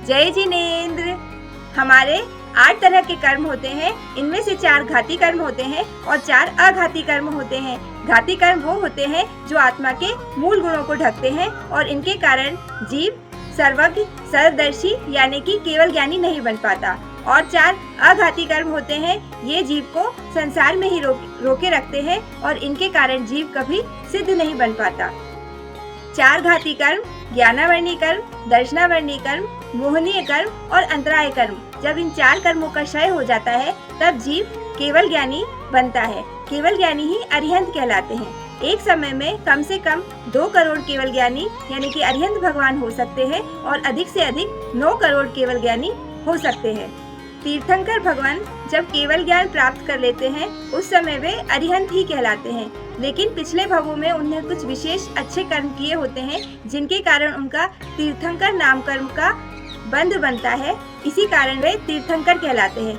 जय जिनेंद्र। हमारे 8 तरह के कर्म होते हैं। इनमें से 4 घाती कर्म होते हैं और 4 अघाती कर्म होते हैं। घाती कर्म वो होते हैं जो आत्मा के मूल गुणों को ढकते हैं और इनके कारण जीव सर्वज्ञ सर्वदर्शी यानी कि केवल ज्ञानी नहीं बन पाता। और 4 अघाती कर्म होते हैं, ये जीव को संसार में ही रोके रखते हैं और इनके कारण जीव कभी सिद्ध नहीं बन पाता। 4 घाती कर्म ज्ञानावर्णी कर्म, दर्शनावर्णी कर्म, मोहनीय कर्म और अंतराय कर्म। जब इन 4 कर्मों का क्षय हो जाता है तब जीव केवल ज्ञानी बनता है। केवल ज्ञानी ही अरिहंत कहलाते हैं। एक समय में कम से कम 2 करोड़ केवल ज्ञानी यानी कि अरिहंत भगवान हो सकते हैं और अधिक से अधिक 9 करोड़ केवल ज्ञानी हो सकते हैं। तीर्थंकर भगवान जब केवल ज्ञान प्राप्त कर लेते हैं उस समय वे अरिहंत ही कहलाते हैं, लेकिन पिछले भवों में उन्हें कुछ विशेष अच्छे कर्म किए होते हैं जिनके कारण उनका तीर्थंकर नाम कर्म का बंध बनता है। इसी कारण वे तीर्थंकर कहलाते हैं।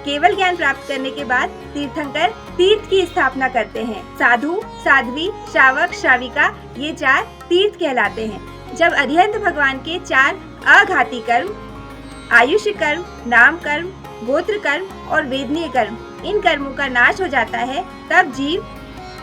केवल ज्ञान प्राप्त करने के बाद तीर्थंकर तीर्थ की स्थापना करते हैं। साधु, साध्वी, श्रावक, श्राविका ये 4 तीर्थ कहलाते हैं। जब अरिहंत भगवान के 4 अघाती कर्म आयुष्य कर्म, नाम कर्म, गोत्र कर्म और वेदनीय कर्म इन कर्मों का नाश हो जाता है तब जीव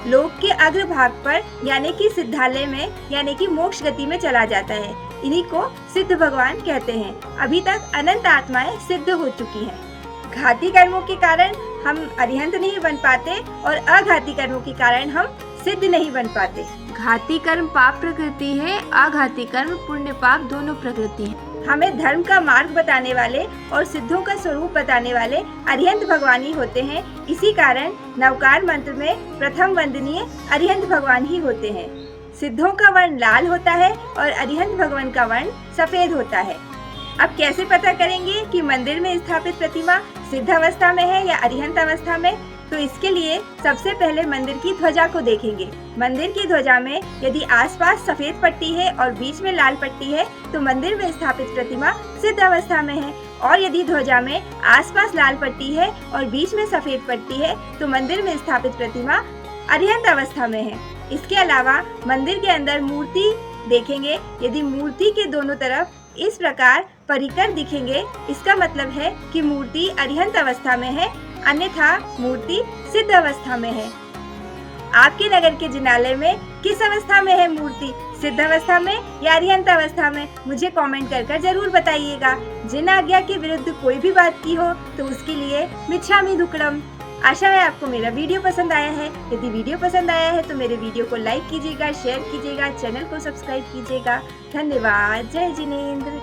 लोक के अग्रभाग पर यानी कि सिद्धालय में यानी कि मोक्ष गति में चला जाता है। इन्हीं को सिद्ध भगवान कहते हैं। अभी तक अनंत आत्माएं सिद्ध हो चुकी हैं। घाती कर्मों के कारण हम अरिहंत नहीं बन पाते और अघाती कर्मों के कारण हम सिद्ध नहीं बन पाते। घाती कर्म पाप प्रकृति है, अघाती कर्म पुण्य पाप दोनों प्रकृति है। हमें धर्म का मार्ग बताने वाले और सिद्धों का स्वरूप बताने वाले अरिहंत भगवान ही होते हैं। इसी कारण नवकार मंत्र में प्रथम वंदनीय अरिहंत भगवान ही होते हैं। सिद्धों का वर्ण लाल होता है और अरिहंत भगवान का वर्ण सफेद होता है। अब कैसे पता करेंगे कि मंदिर में स्थापित प्रतिमा सिद्ध अवस्था में है या अरिहंत अवस्था में? तो इसके लिए सबसे पहले मंदिर की ध्वजा को देखेंगे। मंदिर की ध्वजा में यदि आसपास सफेद पट्टी है और बीच में लाल पट्टी है तो मंदिर में स्थापित प्रतिमा सिद्ध अवस्था में है, और यदि ध्वजा में आसपास लाल पट्टी है और बीच में सफेद पट्टी है तो मंदिर में स्थापित प्रतिमा अरिहंत अवस्था में है। इसके अलावा मंदिर के अंदर मूर्ति देखेंगे। यदि मूर्ति के दोनों तरफ इस प्रकार परिकर दिखेंगे इसका मतलब है कि मूर्ति अरिहंत अवस्था में है, अन्यथा मूर्ति सिद्ध अवस्था में है। आपके नगर के जिनालय में किस अवस्था में है मूर्ति? सिद्ध अवस्था में या अरिहंत अवस्था में? मुझे कमेंट कर जरूर बताइएगा। जिन आज्ञा के विरुद्ध कोई भी बात की हो तो उसके लिए मिच्छामि दुक्कडम। आशा है आपको मेरा वीडियो पसंद आया है। यदि वीडियो पसंद आया है तो मेरे वीडियो को लाइक कीजिएगा, शेयर कीजिएगा, चैनल को सब्सक्राइब कीजिएगा। धन्यवाद। जय जिनेंद्र।